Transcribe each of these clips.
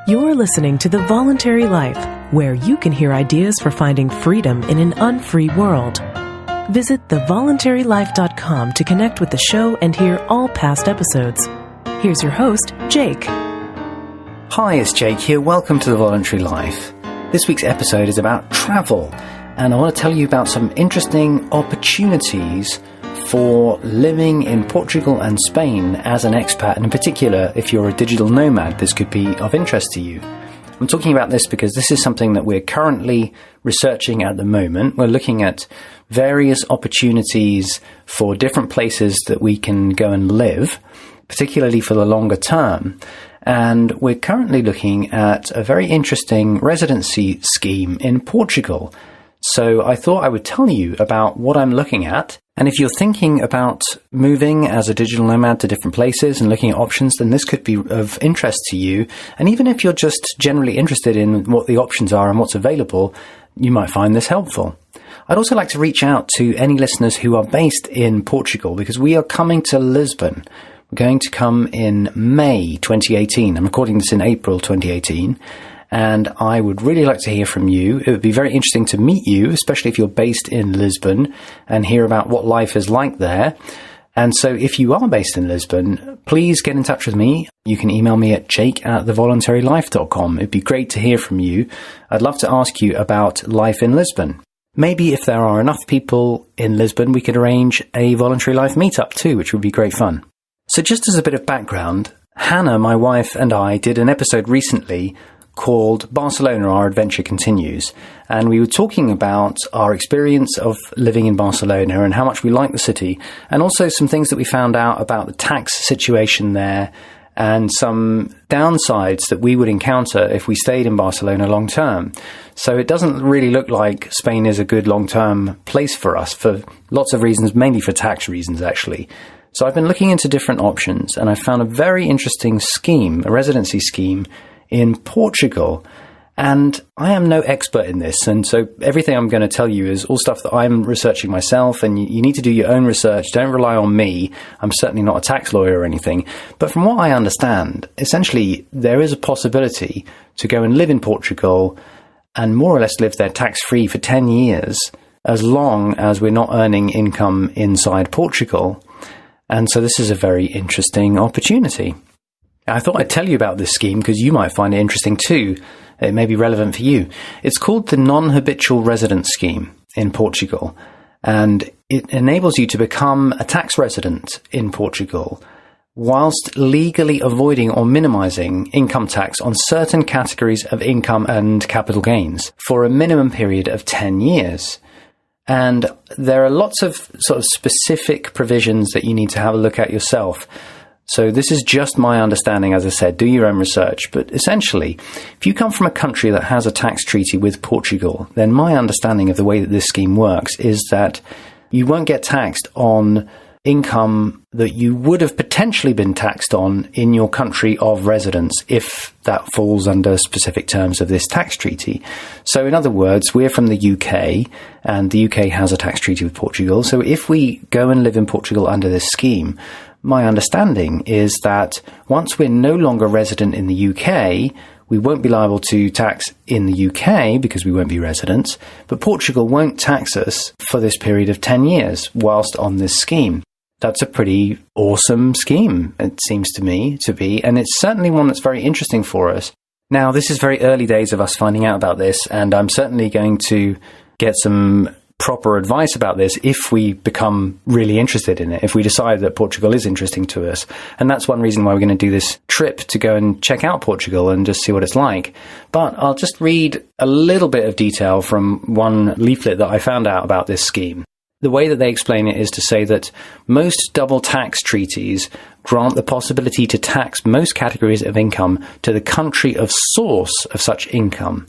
You're listening to The Voluntary Life, where you can hear ideas for finding freedom in an unfree world. Visit thevoluntarylife.com to connect with the show and hear all past episodes. Here's your host, Jake. Hi, it's Jake here. Welcome to The Voluntary Life. This week's episode is about travel, and I want to tell you about some interesting opportunities for living in Portugal and Spain as an expat, and in particular, if you're a digital nomad, this could be of interest to you. I'm talking about this because this is something that we're currently researching at the moment. We're looking at various opportunities for different places that we can go and live, particularly for the longer term. And we're currently looking at a very interesting residency scheme in Portugal. So I thought I would tell you about what I'm looking at. And if you're thinking about moving as a digital nomad to different places and looking at options, then this could be of interest to you. And even if you're just generally interested in what the options are and what's available, you might find this helpful. I'd also like to reach out to any listeners who are based in Portugal, because we are coming to Lisbon. We're going to come in May 2018. I'm recording this in April 2018. And I would really like to hear from you. It would be very interesting to meet you, especially if you're based in Lisbon, and hear about what life is like there. And so if you are based in Lisbon, please get in touch with me. You can email me at jake@thevoluntarylife.com. It'd be great to hear from you. I'd love to ask you about life in Lisbon. Maybe if there are enough people in Lisbon, we could arrange a voluntary life meetup too, which would be great fun. So just as a bit of background, Hannah, my wife, and I did an episode recently called Barcelona, Our Adventure Continues. And we were talking about our experience of living in Barcelona and how much we like the city, and also some things that we found out about the tax situation there and some downsides that we would encounter if we stayed in Barcelona long term. So it doesn't really look like Spain is a good long-term place for us for lots of reasons, mainly for tax reasons, actually. So I've been looking into different options, and I found a very interesting scheme, a residency scheme, in Portugal. And I am no expert in this, and so everything I'm going to tell you is all stuff that I'm researching myself, and you need to do your own research. Don't rely on me. I'm certainly not a tax lawyer or anything. But from what I understand, essentially there is a possibility to go and live in Portugal and more or less live there tax-free for 10 years, as long as we're not earning income inside Portugal. And so this is a very interesting opportunity. I thought I'd tell you about this scheme because you might find it interesting too. It may be relevant for you. It's called the Non-Habitual Resident Scheme in Portugal, and it enables you to become a tax resident in Portugal whilst legally avoiding or minimizing income tax on certain categories of income and capital gains for a minimum period of 10 years. And there are lots of sort of specific provisions that you need to have a look at yourself. So this is just my understanding, as I said, do your own research. But essentially, if you come from a country that has a tax treaty with Portugal, then my understanding of the way that this scheme works is that you won't get taxed on income that you would have potentially been taxed on in your country of residence if that falls under specific terms of this tax treaty. So in other words, we're from the UK, and the UK has a tax treaty with Portugal. So if we go and live in Portugal under this scheme, my understanding is that once we're no longer resident in the UK, we won't be liable to tax in the UK because we won't be residents, but Portugal won't tax us for this period of 10 years whilst on this scheme. That's a pretty awesome scheme, it seems to me to be, and it's certainly one that's very interesting for us. Now, this is very early days of us finding out about this, and I'm certainly going to get some proper advice about this if we become really interested in it, if we decide that Portugal is interesting to us. And that's one reason why we're going to do this trip, to go and check out Portugal and just see what it's like. But I'll just read a little bit of detail from one leaflet that I found out about this scheme. The way that they explain it is to say that most double tax treaties grant the possibility to tax most categories of income to the country of source of such income.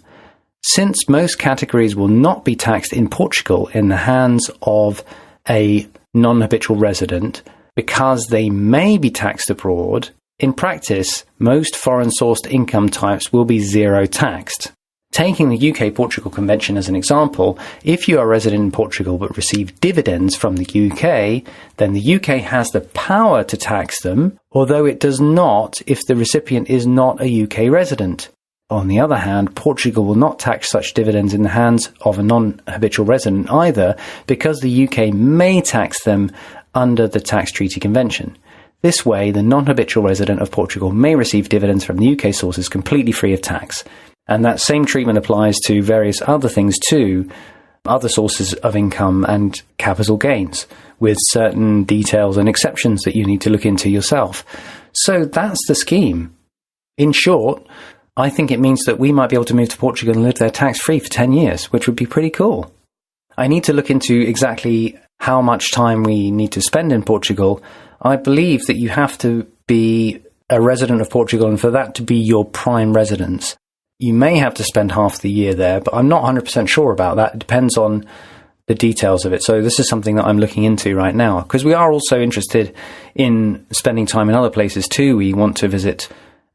Since most categories will not be taxed in Portugal in the hands of a non-habitual resident because they may be taxed abroad, in practice, most foreign-sourced income types will be zero taxed. Taking the UK-Portugal Convention as an example, if you are a resident in Portugal but receive dividends from the UK, then the UK has the power to tax them, although it does not if the recipient is not a UK resident. On the other hand, Portugal will not tax such dividends in the hands of a non-habitual resident either, because the UK may tax them under the Tax Treaty Convention. This way, the non-habitual resident of Portugal may receive dividends from the UK sources completely free of tax. And that same treatment applies to various other things too, other sources of income and capital gains, with certain details and exceptions that you need to look into yourself. So that's the scheme. In short, I think it means that we might be able to move to Portugal and live there tax-free for 10 years, which would be pretty cool. I need to look into exactly how much time we need to spend in Portugal. I believe that you have to be a resident of Portugal, and for that to be your prime residence, you may have to spend half the year there, but I'm not 100% sure about that. It depends on the details of it. So this is something that I'm looking into right now, because we are also interested in spending time in other places too. We want to visit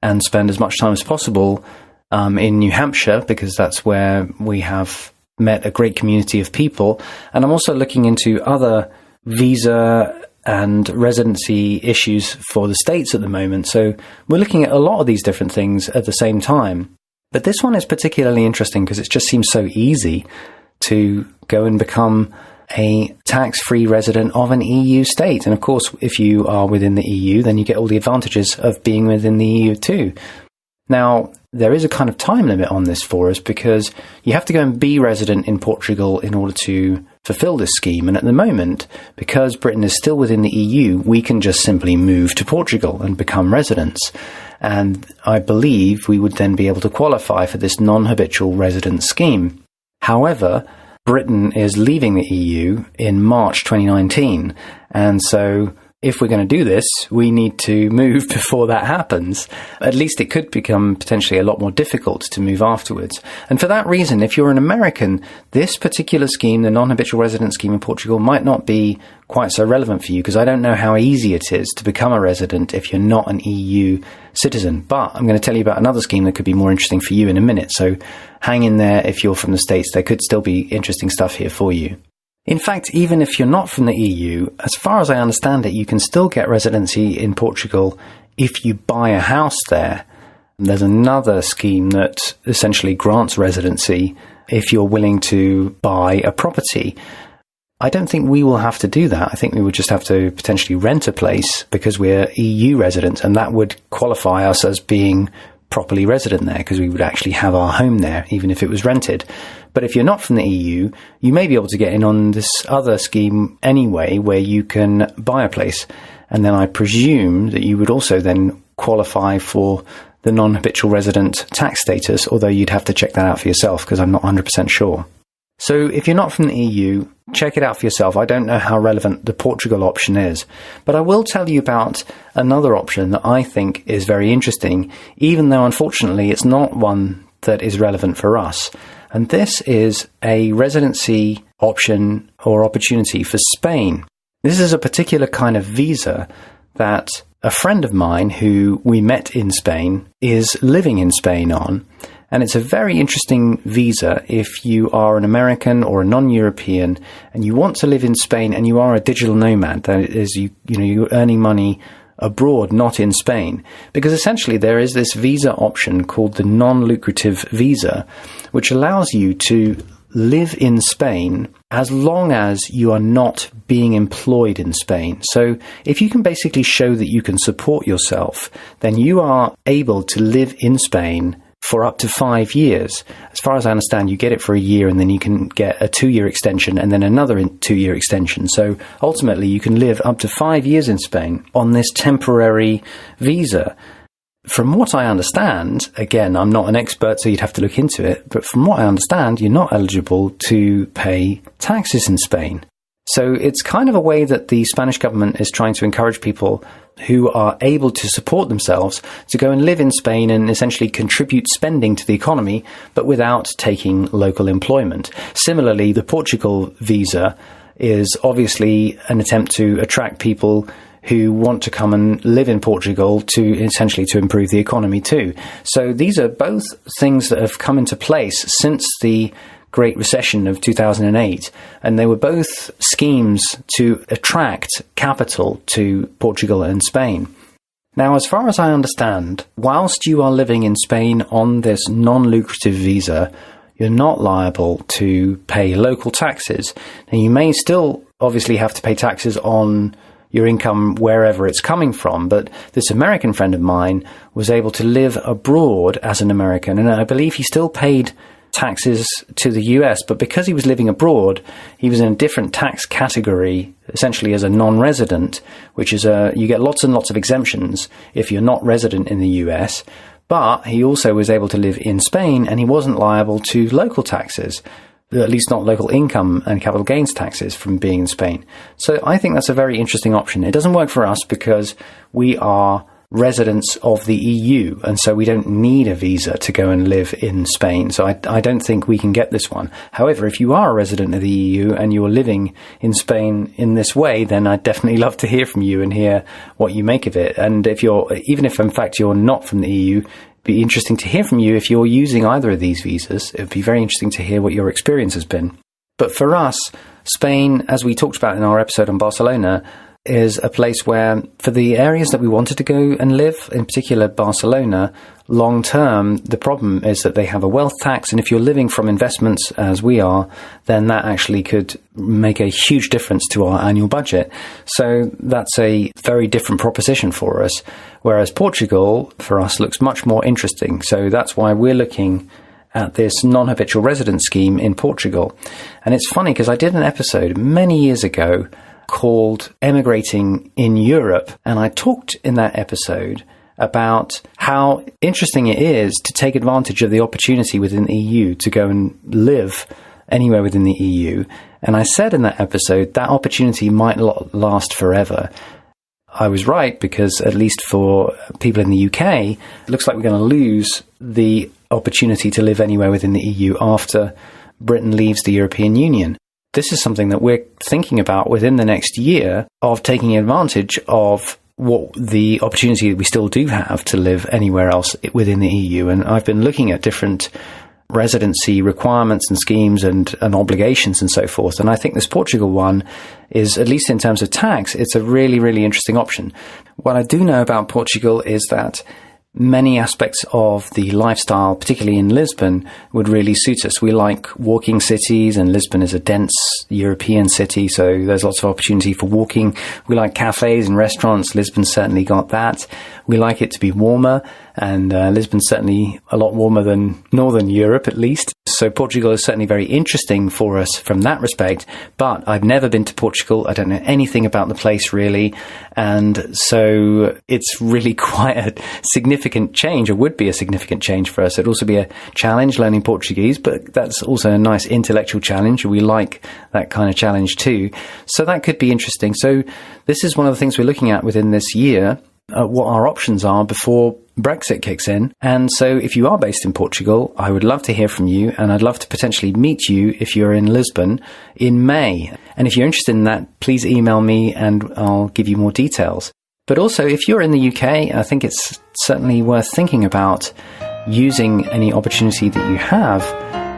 and spend as much time as possible in New Hampshire, because that's where we have met a great community of people. And I'm also looking into other visa and residency issues for the States at the moment. So we're looking at a lot of these different things at the same time. But this one is particularly interesting because it just seems so easy to go and become a tax-free resident of an EU state. And of course, if you are within the EU, then you get all the advantages of being within the EU too. Now, there is a kind of time limit on this for us, because you have to go and be resident in Portugal in order to fulfill this scheme. And at the moment, because Britain is still within the EU, we can just simply move to Portugal and become residents. And I believe we would then be able to qualify for this non-habitual resident scheme. However, Britain is leaving the EU in March 2019. And so if we're going to do this, we need to move before that happens. At least it could become potentially a lot more difficult to move afterwards. And for that reason, if you're an American, this particular scheme, the non-habitual resident scheme in Portugal, might not be quite so relevant for you, because I don't know how easy it is to become a resident if you're not an EU citizen. But I'm going to tell you about another scheme that could be more interesting for you in a minute. So hang in there. If you're from the States, there could still be interesting stuff here for you. In fact, even if you're not from the EU, as far as I understand it, you can still get residency in Portugal if you buy a house there. There's another scheme that essentially grants residency if you're willing to buy a property. I don't think we will have to do that. I think we would just have to potentially rent a place because we're EU residents, and that would qualify us as being properly resident there, because we would actually have our home there, even if it was rented. But if you're not from the EU, you may be able to get in on this other scheme anyway, where you can buy a place. And then I presume that you would also then qualify for the non-habitual resident tax status, although you'd have to check that out for yourself, because I'm not 100% sure. So if you're not from the EU, check it out for yourself. I don't know how relevant the Portugal option is, but I will tell you about another option that I think is very interesting, even though unfortunately it's not one that is relevant for us. And this is a residency option or opportunity for Spain. This is a particular kind of visa that a friend of mine who we met in Spain is living in Spain on. And it's a very interesting visa if you are an American or a non-European and you want to live in Spain and you are a digital nomad. That is, you're earning money abroad, not in Spain. Because essentially there is this visa option called the Non-Lucrative visa, which allows you to live in Spain as long as you are not being employed in Spain. So if you can basically show that you can support yourself, then you are able to live in Spain for up to 5 years. As far as I understand, you get it for a year and then you can get a 2-year extension and then another 2-year extension. So ultimately you can live up to 5 years in Spain on this temporary visa. From what I understand, again, I'm not an expert, so you'd have to look into it, but from what I understand, you're not eligible to pay taxes in Spain. So it's kind of a way that the Spanish government is trying to encourage people who are able to support themselves to go and live in Spain and essentially contribute spending to the economy, but without taking local employment. Similarly, the Portugal visa is obviously an attempt to attract people who want to come and live in Portugal to essentially to improve the economy too. So these are both things that have come into place since the Great Recession of 2008, and they were both schemes to attract capital to Portugal and Spain. Now, as far as I understand, whilst you are living in Spain on this non-lucrative visa, you're not liable to pay local taxes. Now, you may still obviously have to pay taxes on your income wherever it's coming from, but this American friend of mine was able to live abroad as an American, and I believe he still paid taxes to the US, but because he was living abroad, he was in a different tax category, essentially as a non-resident, which is you get lots and lots of exemptions if you're not resident in the US, but he also was able to live in Spain and he wasn't liable to local taxes, at least not local income and capital gains taxes from being in Spain. So I think that's a very interesting option. It doesn't work for us because we are residents of the EU, and so we don't need a visa to go and live in Spain. So I don't think we can get this one. However, if you are a resident of the EU and you're living in Spain in this way, then I'd definitely love to hear from you and hear what you make of it. And even if in fact you're not from the EU, it'd be interesting to hear from you if you're using either of these visas. It'd be very interesting to hear what your experience has been. But for us, Spain, as we talked about in our episode on Barcelona, is a place where, for the areas that we wanted to go and live, in particular Barcelona, long term, the problem is that they have a wealth tax, and if you're living from investments as we are, then that actually could make a huge difference to our annual budget. So that's a very different proposition for us, whereas Portugal, for us, looks much more interesting. So that's why we're looking at this non-habitual residence scheme in Portugal. And it's funny because I did an episode many years ago called Emigrating in Europe, and I talked in that episode about how interesting it is to take advantage of the opportunity within the EU to go and live anywhere within the EU. And I said in that episode that opportunity might not last forever. I was right, because at least for people in the UK, it looks like we're going to lose the opportunity to live anywhere within the EU after Britain leaves the European Union. This is something that we're thinking about within the next year, of taking advantage of what the opportunity that we still do have to live anywhere else within the EU. And I've been looking at different residency requirements and schemes and obligations and so forth. And I think this Portugal one is, at least in terms of tax, it's a really, really interesting option. What I do know about Portugal is that many aspects of the lifestyle, particularly in Lisbon, would really suit us. We like walking cities, and Lisbon is a dense European city, so there's lots of opportunity for walking. We like cafes and restaurants. Lisbon's certainly got that. We like it to be warmer, and Lisbon's certainly a lot warmer than Northern Europe, at least. So Portugal is certainly very interesting for us from that respect, but I've never been to Portugal. I don't know anything about the place, really, and so it's really quite a significant change, or would be a significant change for us. It'd also be a challenge learning Portuguese, but that's also a nice intellectual challenge. We like that kind of challenge too. So that could be interesting. So this is one of the things we're looking at within this year, what our options are before Brexit kicks in. And so if you are based in Portugal, I would love to hear from you, and I'd love to potentially meet you if you're in Lisbon in May. And if you're interested in that, please email me and I'll give you more details. But also, if you're in the UK, I think it's certainly worth thinking about using any opportunity that you have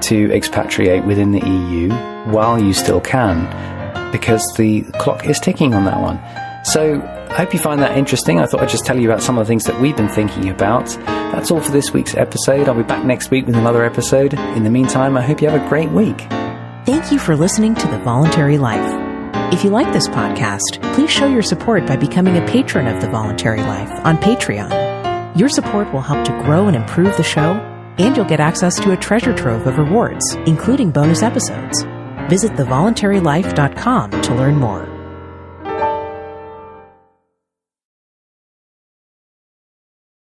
to expatriate within the EU while you still can, because the clock is ticking on that one. So I hope you find that interesting. I thought I'd just tell you about some of the things that we've been thinking about. That's all for this week's episode. I'll be back next week with another episode. In the meantime, I hope you have a great week. Thank you for listening to The Voluntary Life. If you like this podcast, please show your support by becoming a patron of The Voluntary Life on Patreon. Your support will help to grow and improve the show, and you'll get access to a treasure trove of rewards, including bonus episodes. Visit thevoluntarylife.com to learn more.